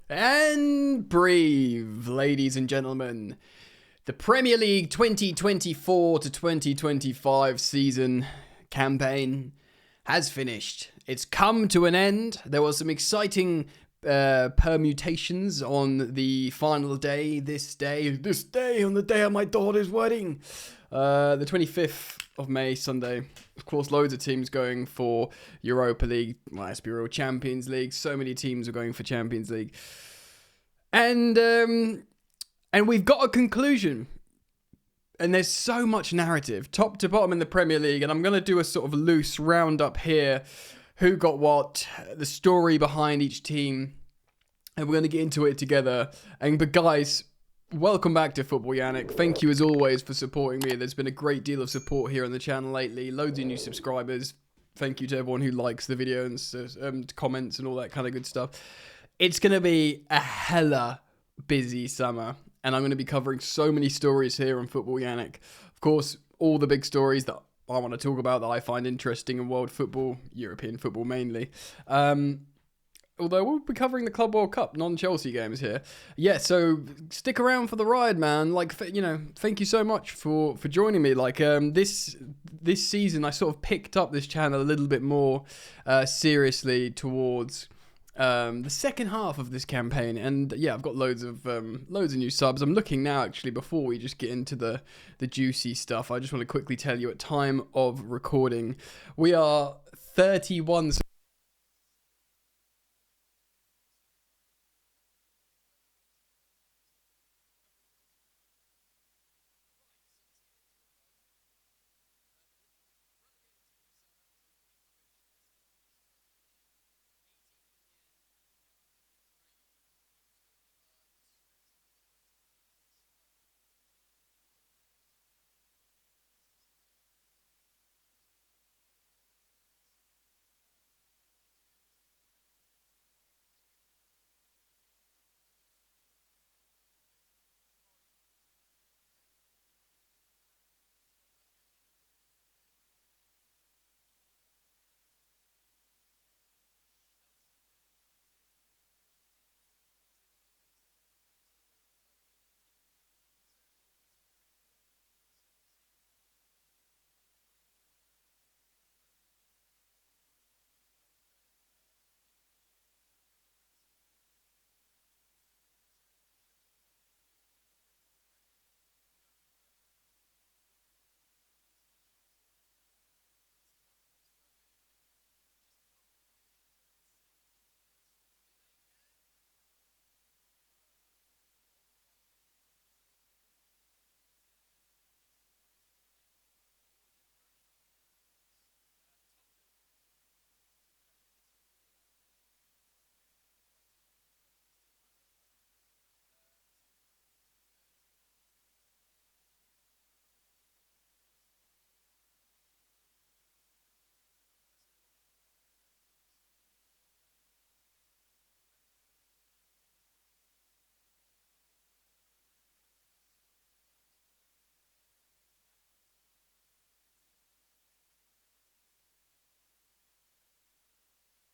And breathe, ladies and gentlemen. The Premier League 2024 to 2025 season campaign has finished. It's come to an end. There was some exciting permutations on the final day, this day, on the day of my daughter's wedding. The 25th of May, Sunday. Of course, loads of teams going for Europa League, well, let's be real, Champions League. So many teams are going for Champions League. And we've got a conclusion. And there's so much narrative, top to bottom in the Premier League. And I'm going to do a sort of loose roundup here. Who got what, the story behind each team. And we're going to get into it together. But guys, welcome back to Football Yannick. Thank you as always for supporting me. There's been a great deal of support here on the channel lately. Loads of new subscribers. Thank you to everyone who likes the video and comments and all that kind of good stuff. It's going to be a hella busy summer. And I'm going to be covering so many stories here on Football Yannick. Of course, all the big stories that I want to talk about that I find interesting in world football, European football mainly. Although we'll be covering the Club World Cup, non-Chelsea games here. Yeah, so stick around for the ride, man. Thank you so much for joining me. This season, I sort of picked up this channel a little bit more seriously towards the second half of this campaign. And yeah, I've got loads of new subs. I'm looking now, actually, before we just get into the juicy stuff. I just want to quickly tell you at time of recording, we are 31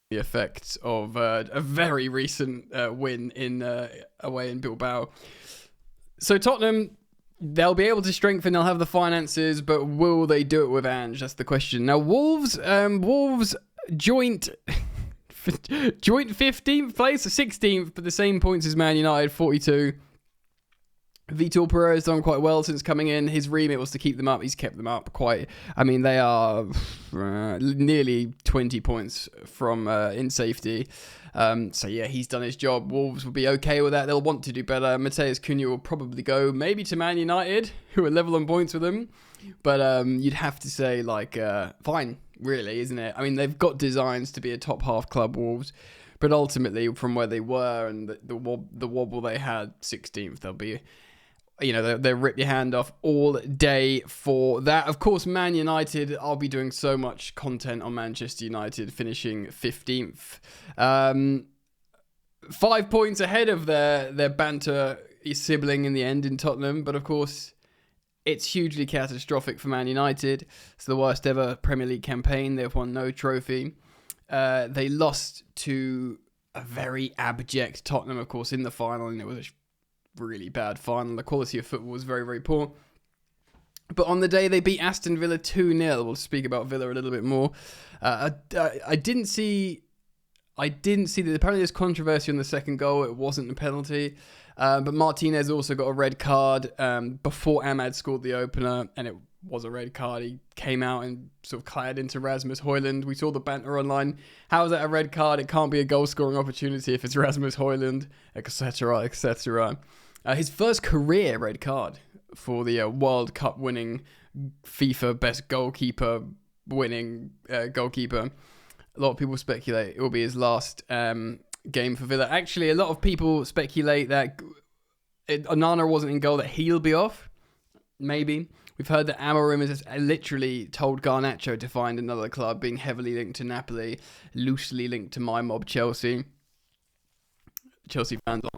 the effects of a very recent win in away in Bilbao. So Tottenham, they'll be able to strengthen, they'll have the finances, but will they do it with Ange? That's the question. Now, Wolves joint 15th place, 16th, but the same points as Man United, 42. Vitor Pereira has done quite well since coming in. His remit was to keep them up. He's kept them up quite. I mean, they are nearly 20 points from in safety. So yeah, he's done his job. Wolves will be okay with that. They'll want to do better. Matheus Cunha will probably go maybe to Man United, who are level on points with them. But you'd have to say, fine, really, isn't it? I mean, they've got designs to be a top half club, Wolves. But ultimately, from where they were and the wobble they had, 16th, they'll be... they'll rip your hand off all day for that. Of course, Man United, I'll be doing so much content on Manchester United, finishing 15th. 5 points ahead of their banter sibling in the end in Tottenham. But of course, it's hugely catastrophic for Man United. It's the worst ever Premier League campaign. They've won no trophy. They lost to a very abject Tottenham, of course, in the final, and it was a really bad final. The quality of football was very, very poor. But on the day they beat Aston Villa 2-0. We'll speak about Villa a little bit more. I didn't see that apparently there's controversy on the second goal. It wasn't a penalty. But Martinez also got a red card before Ahmad scored the opener, and it was a red card. He came out and sort of clad into Rasmus Højlund. We saw the banter online. How is that a red card? It can't be a goal-scoring opportunity if it's Rasmus Højlund, etc., etc. His first career red card for the World Cup winning FIFA best goalkeeper winning goalkeeper. A lot of people speculate it will be his last game for Villa. Actually, a lot of people speculate that Onana wasn't in goal, that he'll be off. Maybe. We've heard that Amorim has literally told Garnacho to find another club, being heavily linked to Napoli, loosely linked to my mob Chelsea. Chelsea fans are.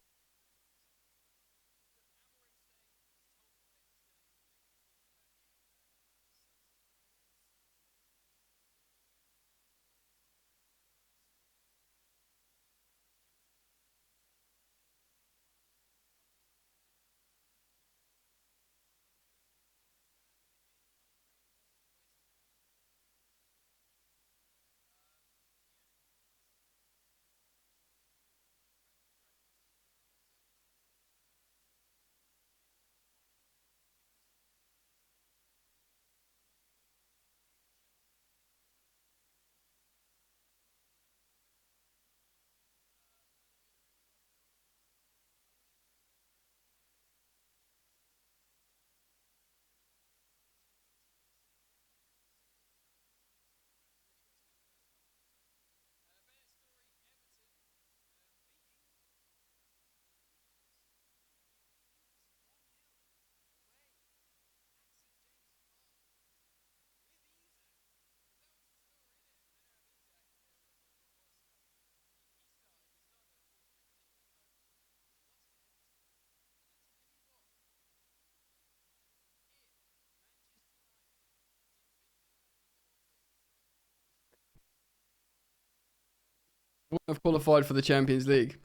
Wouldn't have qualified for the Champions League.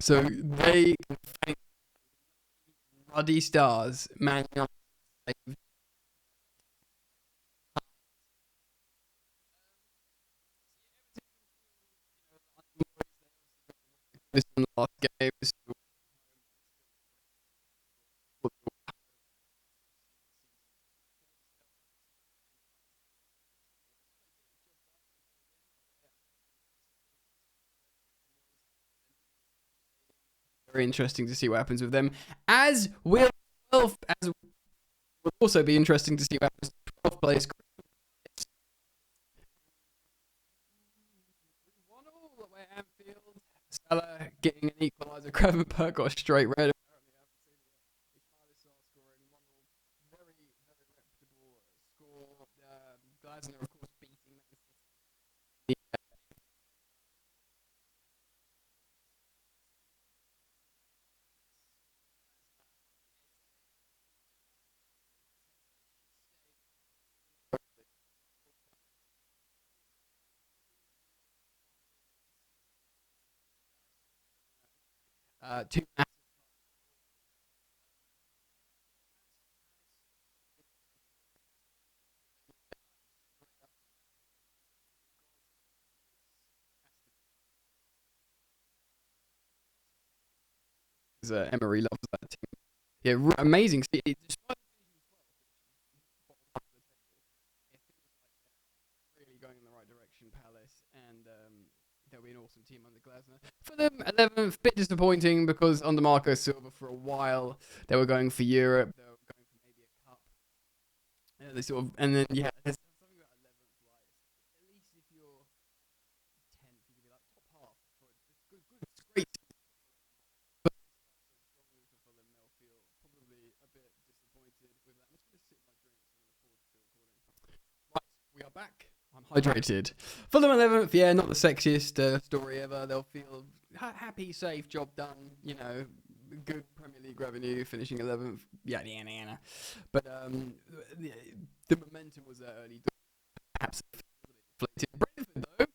So they thank Ruddy Stars, Man United. This in the last game. Very interesting to see what happens with them. As will also be interesting to see what happens to 12th place. 1-1 away at Anfield. Salah getting an equaliser. Gravenberch got a straight red. Very, very reputable score. Glasner, of course, beating Man City. 2 Emery loves that team. Yeah, amazing. Despite really going in the right direction, Palace, and they'll be an awesome team under Glasner. For them, 11th, bit disappointing because under Marco Silva for a while they were going for Europe, they were going for maybe a cup. They sort of, and then there's something about 11th, right? At least if you're 10th, you could be like top half for it's good, it's great. But strongly for Fulham, they'll feel probably a bit disappointed with that. I'm just going to sip my drink so I'm going to pause the recording. Right, we are back. I'm hydrated. Fulham 11th, yeah, not the sexiest story ever. They'll feel happy, safe, job done. You know, good Premier League revenue, finishing 11th. Yeah, yeah. But the momentum was there early. Perhaps inflated. Brentford though,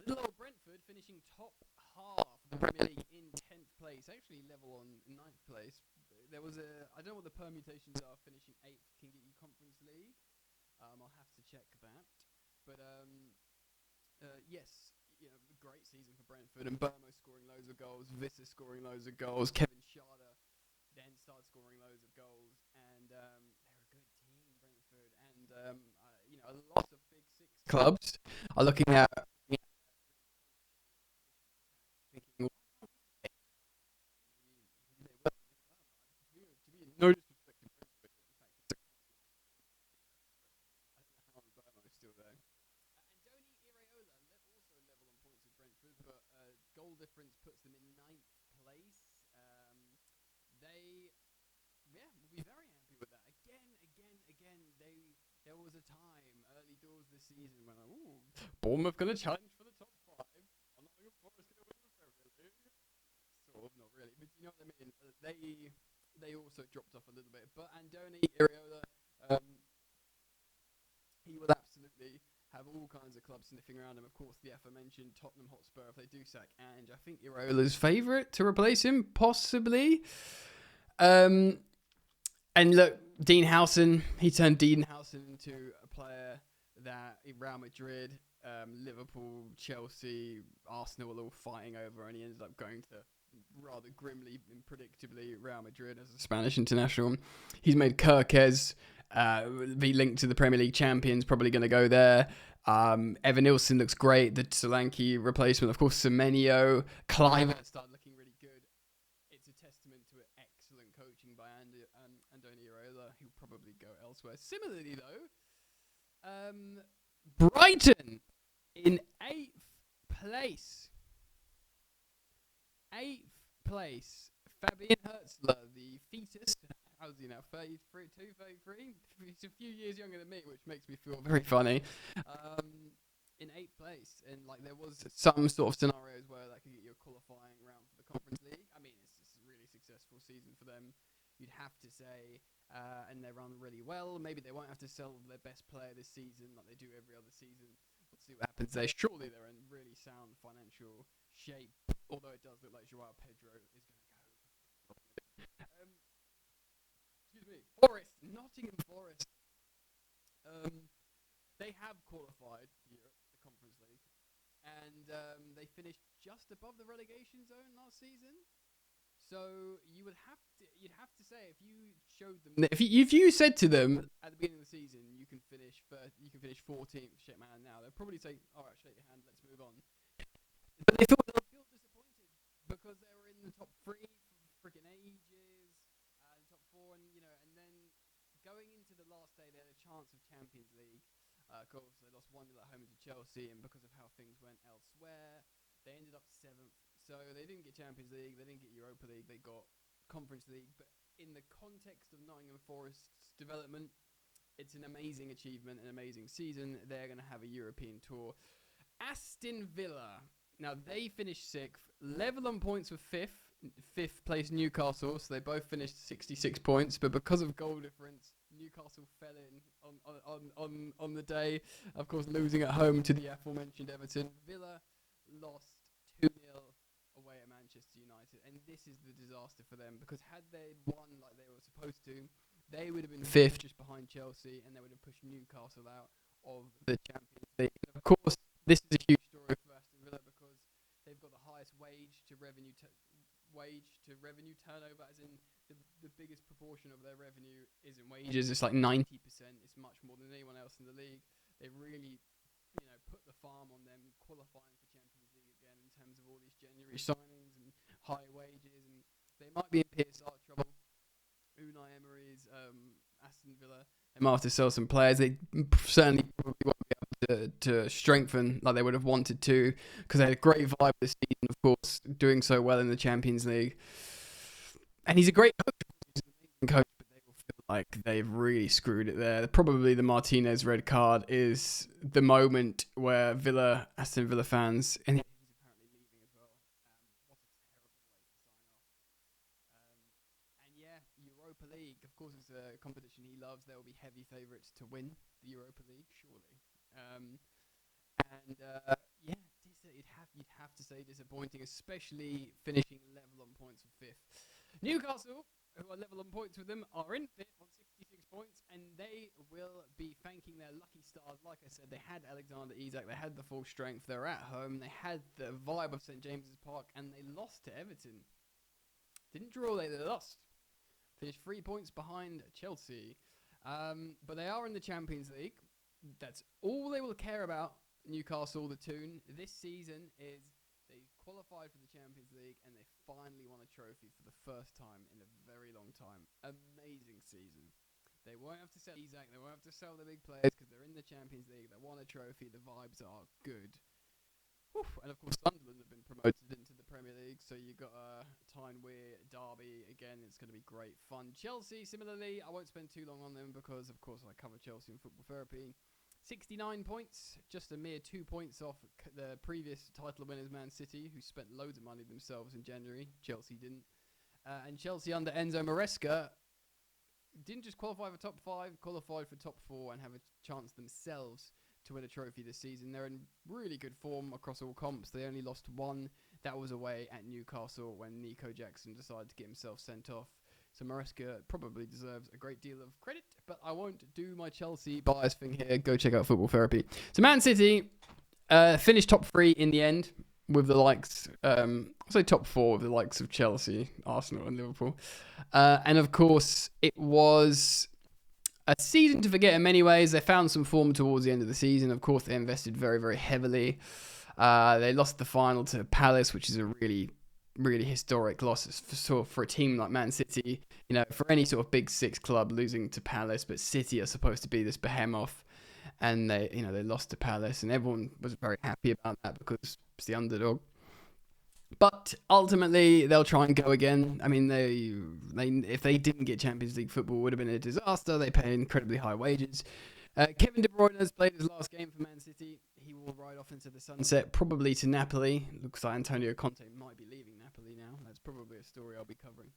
little old Brentford finishing top half of the Premier League in 10th place, actually level on 9th place. There was I don't know what the permutations are. Finishing 8th can get you Conference League. I'll have to check that. But yes, great season for Brentford, and Burmo scoring loads of goals, Visser scoring loads of goals, Kevin Schade then started scoring loads of goals, and they're a good team, Brentford, and a lot of big six clubs are looking at thinking, no disrespect to Brentford, in fact, I don't know how Burmo's still there. Andoni Iraola also level on points with Brentford, but goal difference puts them in 9th place. They, will be very happy with that. Again. There was a time early doors this season when Bournemouth going to challenge for the top 5. I'm not looking forward to going to win the Premier League. Sort of, not really, but you know what I mean. They also dropped off a little bit, but Andoni Iraola, he will absolutely have all kinds of clubs sniffing around him. Of course, the aforementioned Tottenham Hotspur, if they do sack Ange, I think Iraola's favourite to replace him, possibly. And look, Dean Howson, he turned Dean Howson into a player that Real Madrid, Liverpool, Chelsea, Arsenal were all fighting over, and he ended up going to rather grimly and predictably Real Madrid as a Spanish international. He's made Kirkez be linked to the Premier League champions, probably going to go there. Evan Nilsson looks great. The Solanke replacement, of course, Semenyo. Clivert started looking really good. It's a testament to excellent coaching by Andoni Iraola, who'll probably go elsewhere. Similarly, though, Brighton in 8th place. 8th place. Fabian Hertzler, the fetus. How's he now? 33? He's a few years younger than me, which makes me feel very funny. In 8th place. And there was some sort of scenarios where that could get you a qualifying round for the Conference League. I mean, it's a really successful season for them, you'd have to say. And they run really well. Maybe they won't have to sell their best player this season like they do every other season. We'll see what happens there. Surely they're in really sound financial shape, although it does look like Joao Pedro is going to go. Excuse me. Forest, Nottingham Forest. They have qualified for Europe, the Conference League, and they finished just above the relegation zone last season. So you'd have to say, if you showed them, if you said to them at the beginning of the season, you can finish 14th, shit man, now they'll probably say, all right, shake your hand, let's move on. But they'll feel disappointed because they were in the top 3 for freaking ages, the top 4, and then going into the last day, they had a chance of Champions League. Of course, they lost 1-0 at home to Chelsea, and because of how things went elsewhere, they ended up 7th. So they didn't get Champions League, they didn't get Europa League, they got Conference League. But in the context of Nottingham Forest's development, it's an amazing achievement, an amazing season. They're going to have a European tour. Aston Villa, now they finished 6th, level on points with 5th place Newcastle, so they both finished 66 points, but because of goal difference, Newcastle fell in on the day, of course losing at home to the aforementioned Everton. Villa lost 2-0 away at Manchester United, and this is the disaster for them, because had they won like they were supposed to, they would have been 5th just behind Chelsea, and they would have pushed Newcastle out of the Champions League. And of course, this is a huge story for Aston Villa because they've got the highest wage to revenue turnover, as in the biggest proportion of their revenue is in wages. It's like 90%. It's much more than anyone else in the league. They really, put the farm on them qualifying for Champions League again in terms of all these January signings and high wages, and they might be in PSR trouble. Unai Emery's Aston Villa, they might have to sell some players. They certainly probably won't be able to strengthen like they would have wanted to, because they had a great vibe this season, of course, doing so well in the Champions League. And he's a great coach. He's an amazing coach, but they will feel like they've really screwed it there. Probably the Martinez red card is the moment where Aston Villa fans, and he's apparently leaving as well. What a terrible way to sign off. And yeah, Europa League, of course, it's a competition he loves. There will be heavy favourites to win the Europa League, surely. Yeah, you'd have to say disappointing, especially finishing level on points with fifth. Newcastle, who are level on points with them, are in fifth on 66 points, and they will be thanking their lucky stars. Like I said, they had Alexander Isak, they had the full strength, they're at home, they had the vibe of St James's Park, and they lost to Everton. Didn't draw, they lost. Finished 3 points behind Chelsea. But they are in the Champions League. That's all they will care about, Newcastle, the Toon. This season is they qualified for the Champions League and they finally won a trophy for the first time in a very long time. Amazing season. They won't have to sell Isak, they won't have to sell the big players because they're in the Champions League. They won a trophy, the vibes are good. Whew. And of course, Sunderland have been promoted into the Premier League, so you've got Tyne-Wear, Derby. Again, it's going to be great fun. Chelsea, similarly, I won't spend too long on them because, of course, I cover Chelsea in Football Therapy. 69 points, just a mere 2 points off the previous title winners, Man City, who spent loads of money themselves in January. Chelsea didn't. And Chelsea under Enzo Maresca didn't just qualify for top 5, qualified for top 4 and have a chance themselves to win a trophy this season. They're in really good form across all comps. They only lost one. That was away at Newcastle when Nico Jackson decided to get himself sent off. So Maresca probably deserves a great deal of credit, but I won't do my Chelsea bias thing here. Go check out Football Therapy. So Man City finished top 3 in the end with the likes, I'll say top 4 with the likes of Chelsea, Arsenal and Liverpool. And of course, it was a season to forget in many ways. They found some form towards the end of the season. Of course, they invested very, very heavily. They lost the final to Palace, which is a really, really historic loss for a team like Man City. You know, for any sort of big six club, losing to Palace, but City are supposed to be this behemoth, and they lost to Palace, and everyone was very happy about that because it's the underdog. But ultimately, they'll try and go again. I mean, they if they didn't get Champions League football, it would have been a disaster. They pay incredibly high wages. Kevin De Bruyne has played his last game for Man City. He will ride off into the sunset, probably to Napoli. Looks like Antonio Conte might be leaving Napoli now. That's probably a story I'll be covering.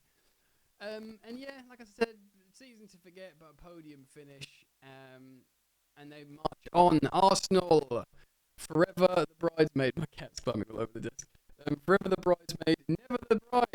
And yeah, like I said, season to forget, but podium finish. And they march on. Arsenal, forever the bridesmaid. My cat's climbing all over the desk. Forever the bridesmaid, never the bride.